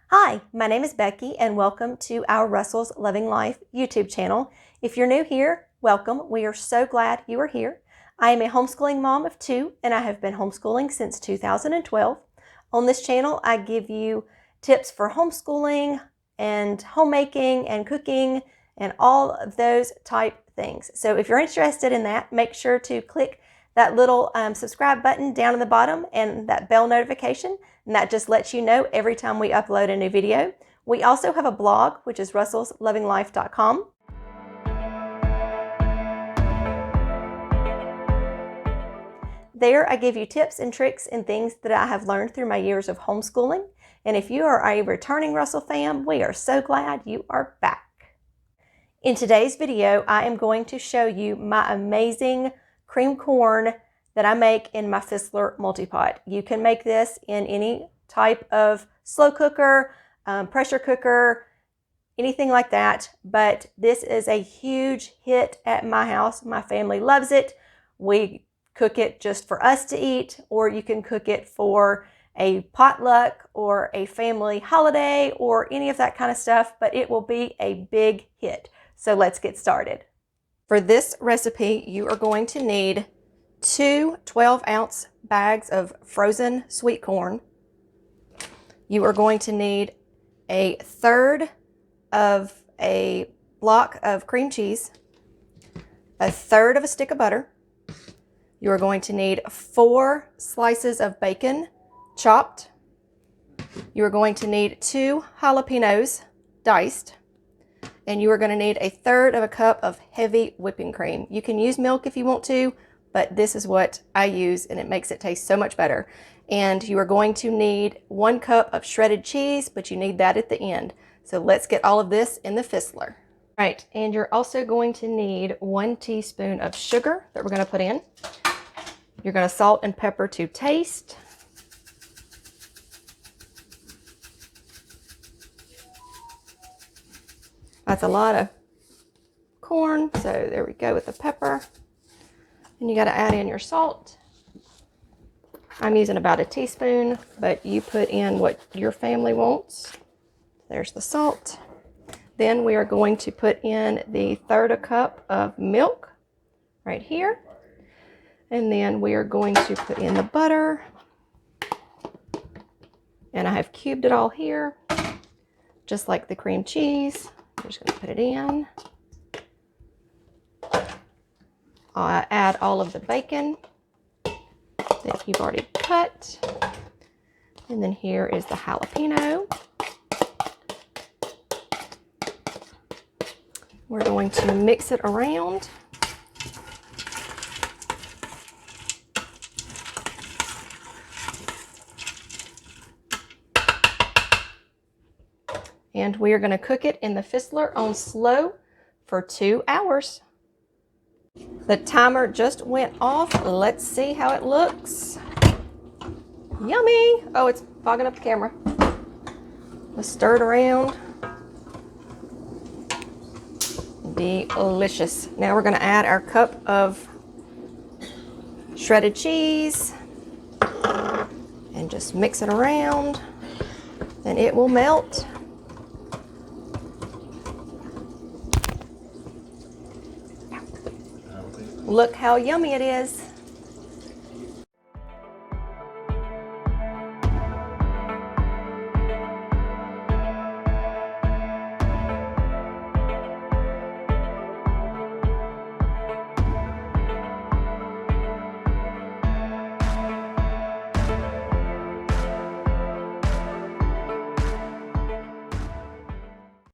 Hi, my name is Becky and welcome to our Russell's Loving Life YouTube channel. If you're new here, welcome. We are so glad you are here. I am a homeschooling mom of 2 and I have been homeschooling since 2012. On this channel, I give you tips for homeschooling and homemaking and cooking and all of those type things. So if you're interested in that, make sure to click that little subscribe button down in the bottom and that bell notification, and that just lets you know every time we upload a new video. We also have a blog, which is russellslovinglife.com. There I give you tips and tricks and things that I have learned through my years of homeschooling. And if you are a returning Russell fam, we are so glad you are back. In today's video, I am going to show you my amazing cream corn that I make in my Fissler Multi Pot. You can make this in any type of slow cooker, pressure cooker, anything like that. But this is a huge hit at my house. My family loves it. We cook it just for us to eat, or you can cook it for a potluck or a family holiday or any of that kind of stuff, but it will be a big hit. So let's get started. For this recipe, you are going to need 2 12-ounce bags of frozen sweet corn. You are going to need 1/3 of a block of cream cheese, 1/3 of a stick of butter. You are going to need 4 slices of bacon chopped. You are going to need 2 jalapenos diced. And you are going to need 1/3 of a cup of heavy whipping cream. You can use milk if you want to, but this is what I use and it makes it taste so much better. And you are going to need 1 cup of shredded cheese, but you need that at the end. So let's get all of this in the Fissler. Right, and you're also going to need 1 teaspoon of sugar that we're going to put in. You're going to salt and pepper to taste. That's a lot of corn, so there we go with the pepper. And you got to add in your salt. I'm using about 1 teaspoon, but you put in what your family wants. There's the salt. Then we are going to put in the 1/3 cup of milk right here. And then we are going to put in the butter. And I have cubed it all here, just like the cream cheese. I'm just going to put it in. I'll add all of the bacon that you've already cut. And then here is the jalapeno. We're going to mix it around. And we are going to cook it in the Fissler on slow for 2 hours. The timer just went off. Let's see how it looks. Yummy! Oh, it's fogging up the camera. Let's stir it around. Delicious. Now we're going to add our cup of shredded cheese and just mix it around. Then it will melt. Look how yummy it is.